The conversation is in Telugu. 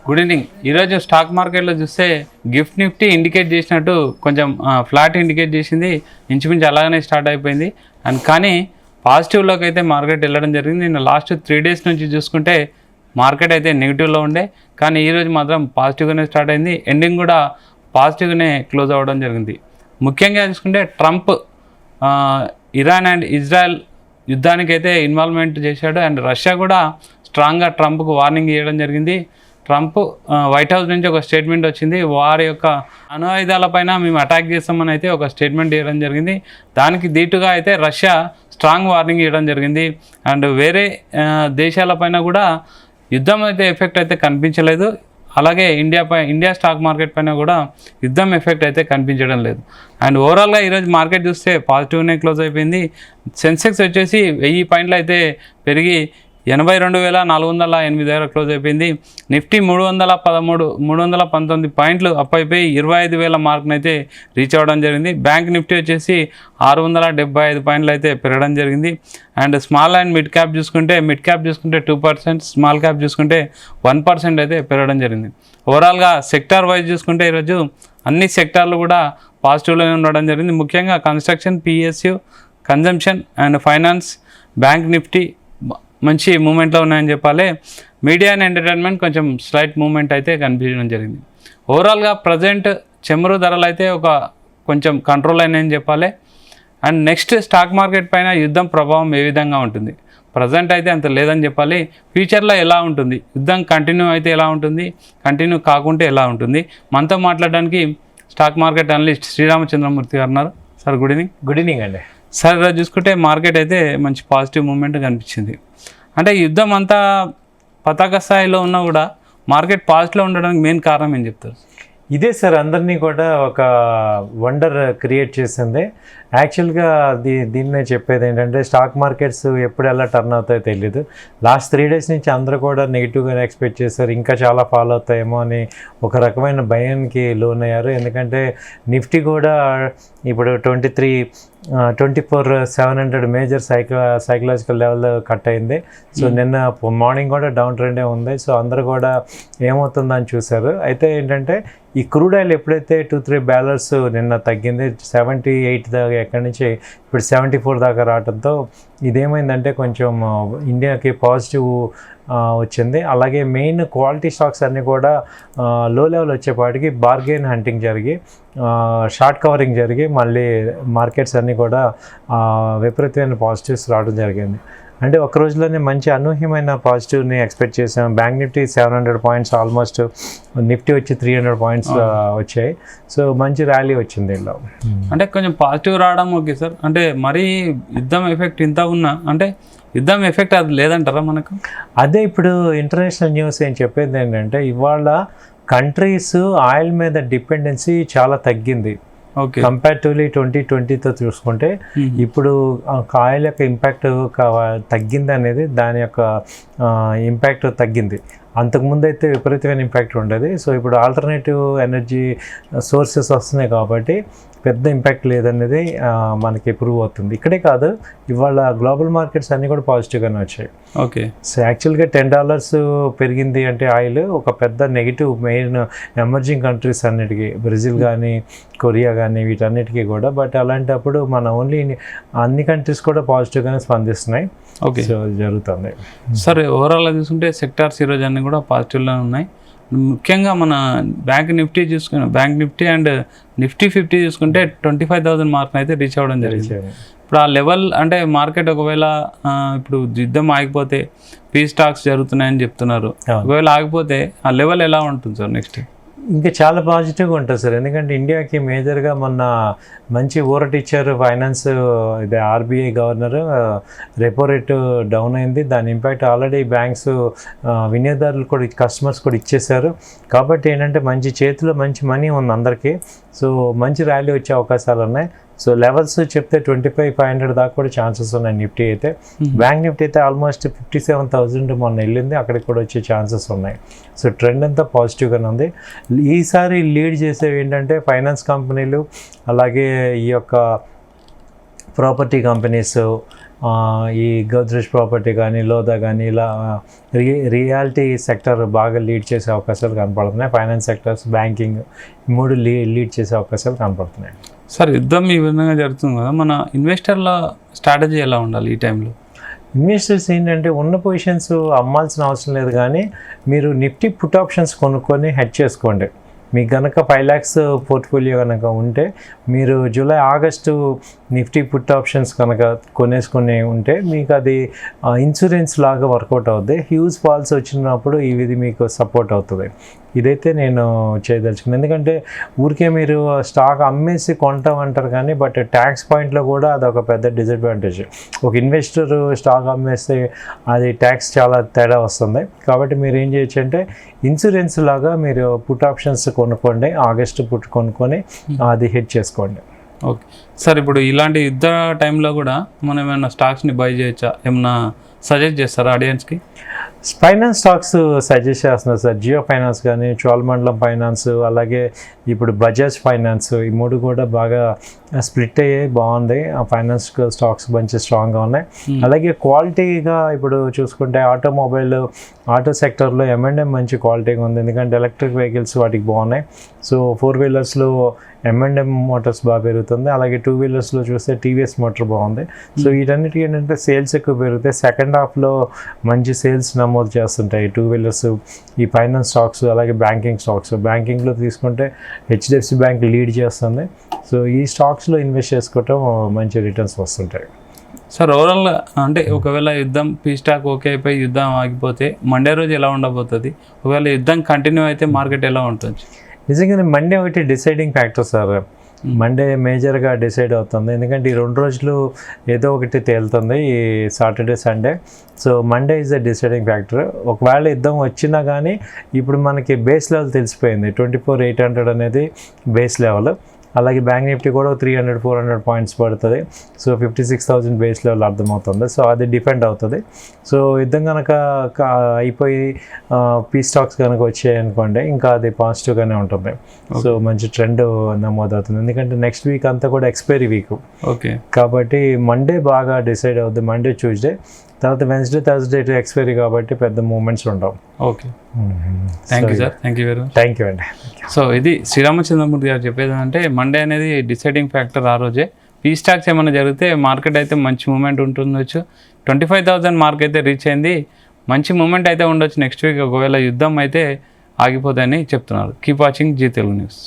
Good evening. ఈరోజు స్టాక్ మార్కెట్లో చూస్తే గిఫ్ట్ నిఫ్టీ ఇండికేట్ చేసినట్టు కొంచెం ఫ్లాట్ ఇండికేట్ చేసింది, ఇంచుమించు అలాగనే స్టార్ట్ అయిపోయింది. అండ్ కానీ పాజిటివ్లోకి అయితే మార్కెట్ వెళ్ళడం జరిగింది. నేను లాస్ట్ 3 days నుంచి చూసుకుంటే మార్కెట్ అయితే నెగిటివ్లో ఉండే, కానీ ఈరోజు మాత్రం పాజిటివ్గానే స్టార్ట్ అయింది. ఎండింగ్ కూడా పాజిటివ్గానే క్లోజ్ అవ్వడం జరిగింది. ముఖ్యంగా చూసుకుంటే ట్రంప్ ఇరాన్ అండ్ ఇజ్రాయెల్ యుద్ధానికి అయితే ఇన్వాల్వ్మెంట్ చేశాడు. అండ్ రష్యా కూడా స్ట్రాంగ్గా ట్రంప్కు వార్నింగ్ ఇవ్వడం జరిగింది. ట్రంప్ వైట్ హౌస్ నుంచి ఒక స్టేట్మెంట్ వచ్చింది, వారి యొక్క అణు ఆయుధాలపైన మేము అటాక్ చేస్తామని అయితే ఒక స్టేట్మెంట్ ఇవ్వడం జరిగింది. దానికి దీటుగా అయితే రష్యా స్ట్రాంగ్ వార్నింగ్ ఇవ్వడం జరిగింది. అండ్ వేరే దేశాలపైన కూడా యుద్ధం అయితే ఎఫెక్ట్ అయితే కనిపించలేదు. అలాగే ఇండియా స్టాక్ మార్కెట్ పైన కూడా యుద్ధం ఎఫెక్ట్ అయితే కనిపించడం లేదు. అండ్ ఓవరాల్గా ఈరోజు మార్కెట్ చూస్తే పాజిటివ్నే క్లోజ్ అయిపోయింది. సెన్సెక్స్ వచ్చేసి 1000 పాయింట్లు అయితే పెరిగి 82,408 దగ్గర క్లోజ్ అయిపోయింది. నిఫ్టీ 319 పాయింట్లు అప్ అయిపోయి 25,000 మార్క్ని అయితే రీచ్ అవ్వడం జరిగింది. బ్యాంక్ నిఫ్టీ వచ్చేసి 675 పాయింట్లు అయితే పెరగడం జరిగింది. And small and mid cap చూసుకుంటే 2%, స్మాల్ క్యాప్ చూసుకుంటే 1% అయితే పెరగడం జరిగింది. ఓవరాల్గా సెక్టార్ వైజ్ చూసుకుంటే ఈరోజు అన్ని సెక్టార్లు కూడా పాజిటివ్లోనే ఉండడం జరిగింది. ముఖ్యంగా construction, PSU, consumption and finance, bank Nifty మంచి మూమెంట్లో ఉన్నాయని చెప్పాలి. మీడియా అండ్ ఎంటర్టైన్మెంట్ కొంచెం స్లైట్ మూమెంట్ అయితే కనిపించడం జరిగింది. ఓవరాల్గా ప్రజెంట్ చమురు ధరలు అయితే కొంచెం కంట్రోల్ అయినాయని చెప్పాలి. అండ్ నెక్స్ట్ స్టాక్ మార్కెట్ పైన యుద్ధం ప్రభావం ఏ విధంగా ఉంటుంది, ప్రజెంట్ అయితే అంత లేదని చెప్పాలి. ఫ్యూచర్లో ఎలా ఉంటుంది, యుద్ధం కంటిన్యూ అయితే ఎలా ఉంటుంది, కంటిన్యూ కాకుంటే ఎలా ఉంటుంది, మనతో మాట్లాడడానికి స్టాక్ మార్కెట్ అనలిస్ట్ శ్రీరామచంద్రమూర్తి గారు ఉన్నారు. Sir good evening. Good evening అండి. సార్ ఈరోజు చూసుకుంటే మార్కెట్ అయితే మంచి పాజిటివ్ మూమెంట్ కనిపించింది. అంటే యుద్ధం అంతా పతాక స్థాయిలో ఉన్నా కూడా మార్కెట్ పాజిటివ్లో ఉండడానికి మెయిన్ కారణం ఏం చెప్తారు? ఇదే సార్, అందరినీ కూడా ఒక వండర్ క్రియేట్ చేసింది. యాక్చువల్గా దీన్నే చెప్పేది ఏంటంటే స్టాక్ మార్కెట్స్ ఎప్పుడు ఎలా టర్న్ అవుతాయో తెలియదు. లాస్ట్ 3 days నుంచి అందరూ కూడా నెగిటివ్గానే ఎక్స్పెక్ట్ చేశారు, ఇంకా చాలా ఫాలో అవుతాయేమో అని ఒక రకమైన భయానికి లోనయ్యారు. ఎందుకంటే నిఫ్టీ కూడా ఇప్పుడు 24,700 మేజర్ సైకలాజికల్ లెవెల్ కట్ అయింది. సో నిన్న మార్నింగ్ కూడా డౌన్ ట్రెండే ఉంది. సో అందరూ కూడా ఏమవుతుందని చూశారు. అయితే ఏంటంటే ఈ క్రూడ్ ఆయిల్ ఎప్పుడైతే $2-3 నిన్న తగ్గింది, 78 దాకా ఎక్కడి నుంచి ఇప్పుడు 74 దాకా రావడంతో ఇదేమైందంటే కొంచెం ఇండియాకి పాజిటివ్ వచ్చింది. అలాగే మెయిన్ క్వాలిటీ స్టాక్స్ అన్నీ కూడా లో లెవెల్ వచ్చేపాటికి బార్గెన్ హంటింగ్ జరిగి షార్ట్ కవరింగ్ జరిగి మళ్ళీ మార్కెట్స్ అన్నీ కూడా విపరీతమైన పాజిటివ్స్ రావడం జరిగింది. అంటే ఒక రోజులోనే మంచి అనూహ్యమైన పాజిటివ్ని ఎక్స్పెక్ట్ చేసాం. Bank Nifty 700 points almost, Nifty వచ్చి 300 పాయింట్స్ వచ్చాయి. సో మంచి ర్యాలీ వచ్చింది దీనిలో. అంటే కొంచెం పాజిటివ్ రావడం ఓకే సార్. అంటే మరీ యుద్ధం ఎఫెక్ట్ ఇంత ఉన్నా అంటే యుద్ధం ఎఫెక్ట్ అది లేదంటారా మనకు? అదే ఇప్పుడు ఇంటర్నేషనల్ న్యూస్ ఏం చెప్పేది ఏంటంటే ఇవాళ కంట్రీస్ ఆయిల్ మీద డిపెండెన్సీ చాలా తగ్గింది. కంపారిటివ్లీ 2020తో చూసుకుంటే ఇప్పుడు ఆయిల్ యొక్క ఇంపాక్ట్ తగ్గింది అనేది దాని యొక్క ఇంపాక్ట్ తగ్గింది. అంతకుముందు అయితే విపరీతమైన ఇంపాక్ట్ ఉండేది. సో ఇప్పుడు ఆల్టర్నేటివ్ ఎనర్జీ సోర్సెస్ వస్తున్నాయి కాబట్టి పెద్ద ఇంపాక్ట్ లేదనేది మనకి ప్రూవ్ అవుతుంది. ఇక్కడే కాదు, ఇవాళ గ్లోబల్ మార్కెట్స్ అన్నీ కూడా పాజిటివ్గానే వచ్చాయి. ఓకే. సో యాక్చువల్గా $10 పెరిగింది అంటే ఆయిల్ ఒక పెద్ద నెగిటివ్ మెయిన్ ఎమర్జింగ్ కంట్రీస్ అన్నిటికీ, బ్రెజిల్ కానీ కొరియా కానీ వీటన్నిటికీ కూడా. బట్ అలాంటప్పుడు మన ఓన్లీ అన్ని కంట్రీస్ కూడా పాజిటివ్గానే స్పందిస్తున్నాయి. ఓకే. సో జరుగుతుంది. సరే, ఓవరాల్గా చూసుకుంటే సెక్టార్స్ ఈరోజు అన్నీ కూడా పాజిటివ్లో ఉన్నాయి. ముఖ్యంగా మన బ్యాంక్ నిఫ్టీ అండ్ నిఫ్టీ 50 చూసుకుంటే 25,000 మార్క్ని అయితే రీచ్ అవ్వడం జరిగింది. ఇప్పుడు ఆ లెవెల్ అంటే మార్కెట్ ఒకవేళ ఇప్పుడు యుద్ధం ఆగిపోతే పీ స్టాక్స్ జరుగుతున్నాయని చెప్తున్నారు, ఒకవేళ ఆగిపోతే ఆ లెవెల్ ఎలా ఉంటుంది సార్ నెక్స్ట్? ఇంకా చాలా పాజిటివ్గా ఉంటుంది సార్. ఎందుకంటే ఇండియాకి మేజర్గా మొన్న మంచి ఊరట ఇచ్చారు ఫైనాన్స్, ఇది RBI governor. Repo rate down అయింది, దాని ఇంపాక్ట్ ఆల్రెడీ బ్యాంక్స్ వినియోగదారులు కూడా కస్టమర్స్ కూడా ఇచ్చేశారు. కాబట్టి ఏంటంటే మంచి చేతిలో మంచి మనీ ఉంది అందరికీ. సో మంచి ర్యాలీ వచ్చే అవకాశాలు ఉన్నాయి. సో లెవెల్స్ చెప్తే 25,500 దాకా కూడా ఛాన్సెస్ ఉన్నాయి నిఫ్టీ అయితే. బ్యాంక్ నిఫ్టీ అయితే ఆల్మోస్ట్ 57,000 మొన్న వెళ్ళింది, అక్కడికి కూడా వచ్చే ఛాన్సెస్ ఉన్నాయి. సో ట్రెండ్ అంతా పాజిటివ్గానే ఉంది. ఈసారి లీడ్ చేసేవి ఏంటంటే ఫైనాన్స్ కంపెనీలు, అలాగే ఈ యొక్క ప్రాపర్టీ కంపెనీస్, ఈ గోద్రేజ్ ప్రాపర్టీ కానీ లోదా కానీ ఇలా రియాలిటీ సెక్టర్ బాగా లీడ్ చేసే అవకాశాలు కనపడుతున్నాయి. ఫైనాన్స్ సెక్టర్స్, బ్యాంకింగ్ ఈ మూడు లీడ్ చేసే అవకాశాలు కనపడుతున్నాయి. సార్ యుద్ధం ఈ విధంగా జరుగుతుంది కదా, మన ఇన్వెస్టర్ల స్ట్రాటజీ ఎలా ఉండాలి ఈ టైంలో? ఇన్వెస్టర్స్ ఏంటంటే ఉన్న పొజిషన్స్ అమ్మాల్సిన అవసరం లేదు, కానీ మీరు నిఫ్టీ పుట్ ఆప్షన్స్ కొనుక్కొని హెడ్ చేసుకోండి. మీకు కనుక 5 lakhs పోర్ట్ఫోలియో కనుక ఉంటే మీరు July August Nifty put options కనుక కొనేసుకొని ఉంటే మీకు అది ఇన్సూరెన్స్ లాగా వర్కౌట్ అవుద్ది. హ్యూజ్ ఫాల్స్ వచ్చినప్పుడు ఇది మీకు సపోర్ట్ అవుతుంది. ఇదైతే నేను చేయదలుచుకున్నాను. ఎందుకంటే ఊరికే మీరు స్టాక్ అమ్మేసి కొంటాం అంటారు, కానీ బట్ ట్యాక్స్ పాయింట్లో కూడా అదొక పెద్ద డిసడ్వాంటేజ్. ఒక ఇన్వెస్టర్ స్టాక్ అమ్మేస్తే అది ట్యాక్స్ చాలా తేడా వస్తుంది. కాబట్టి మీరు ఏం చేయొచ్చు అంటే ఇన్సూరెన్స్ లాగా మీరు పుట్ ఆప్షన్స్ కొనుక్కోండి, ఆగస్టు పుట్ కొనుక్కొని అది హెడ్ చేసుకోండి. ఓకే సార్, ఇప్పుడు ఇలాంటి యుద్ధ టైంలో కూడా మనం ఏమైనా స్టాక్స్ని బై చేయొచ్చా? ఏమన్నా సజెస్ట్ చేస్తారా ఆడియన్స్కి? ఫైనాన్స్ స్టాక్స్ సజెస్ట్ చేస్తున్నారు సార్. జియో ఫైనాన్స్ కానీ, చోళమండలం ఫైనాన్స్, అలాగే ఇప్పుడు బజాజ్ ఫైనాన్స్, ఈ మూడు కూడా బాగా స్ప్లిట్ అయ్యాయి, బాగుంది. ఆ ఫైనాన్స్ స్టాక్స్ మంచి స్ట్రాంగ్గా ఉన్నాయి. అలాగే క్వాలిటీగా ఇప్పుడు చూసుకుంటే ఆటో సెక్టర్లో M&M మంచి క్వాలిటీగా ఉంది, ఎందుకంటే ఎలక్ట్రిక్ వెహికల్స్ వాటికి బాగున్నాయి. సో 4-wheelersలో M&M మోటార్స్ బాగా పెరుగుతుంది. అలాగే 2-wheelersలో చూస్తే టీవీఎస్ మోటార్ బాగుంది. సో వీటన్నిటికీ ఏంటంటే సేల్స్ ఎక్కువ పెరుగుతాయి. సెకండ్ హాఫ్లో మంచి సేల్స్ నమోదు చేస్తుంటాయి 2-wheelers, ఈ ఫైనాన్స్ స్టాక్స్, అలాగే బ్యాంకింగ్ స్టాక్స్. బ్యాంకింగ్లో తీసుకుంటే HDFC బ్యాంక్ లీడ్ చేస్తుంది. సో ఈ స్టాక్స్లో ఇన్వెస్ట్ చేసుకోవటం మంచి రిటర్న్స్ వస్తుంటాయి. సార్ ఓవరాల్ అంటే ఒకవేళ యుద్ధం స్టాక్ ఓకే అయిపోయి యుద్ధం ఆగిపోతే మండే రోజు ఎలా ఉండబోతుంది? ఒకవేళ యుద్ధం కంటిన్యూ అయితే మార్కెట్ ఎలా ఉంటుంది? నిజంగానే మండే ఒకటి డిసైడింగ్ ఫ్యాక్టర్ సార్. మండే మేజర్గా డిసైడ్ అవుతుంది, ఎందుకంటే ఈ 2 రోజులు ఏదో ఒకటి తేలుతుంది, ఈ Saturday Sunday. So Monday is the deciding factor. ఒకవేళ యుద్ధం వచ్చినా కానీ ఇప్పుడు మనకి బేస్ లెవెల్ తెలిసిపోయింది, 24,800 అనేది బేస్ లెవెల్. అలాగే బ్యాంక్ నిఫ్టీ కూడా 300-400 పాయింట్స్ పడుతుంది. సో 56,000 బేస్ లెవెల్ అర్థమవుతుంది. సో అది డిపెండ్ అవుతుంది. సో యుద్ధం కనుక అయిపోయి స్టాక్స్ కనుక వచ్చాయి అనుకోండి, ఇంకా అది పాజిటివ్గానే ఉంటుంది. సో మంచి ట్రెండ్ నమోదవుతుంది, ఎందుకంటే నెక్స్ట్ వీక్ అంతా కూడా ఎక్స్పైరీ వీక్. ఓకే, కాబట్టి మండే బాగా డిసైడ్ అవుతుంది. మండే, ట్యూస్డే, తర్వాత వెన్స్డే, థర్స్డే ఎక్స్పైరీ, కాబట్టి పెద్ద మూమెంట్స్ ఉండవు. Okay, thank you sir. Thank you very much. Thank you అండి. సో ఇది శ్రీరామచంద్రమూర్తి గారు చెప్పేది అంటే మండే అనేది డిసైడింగ్ ఫ్యాక్టర్. ఆ రోజే స్టాక్స్ ఏమైనా జరిగితే మార్కెట్ అయితే మంచి మూమెంట్ ఉంటుండొచ్చు. 25,000 మార్క్ అయితే రీచ్ అయింది, మంచి మూమెంట్ అయితే ఉండొచ్చు నెక్స్ట్ వీక్, ఒకవేళ యుద్ధం అయితే ఆగిపోతాయని చెప్తున్నారు. Keep watching Zee Telugu news.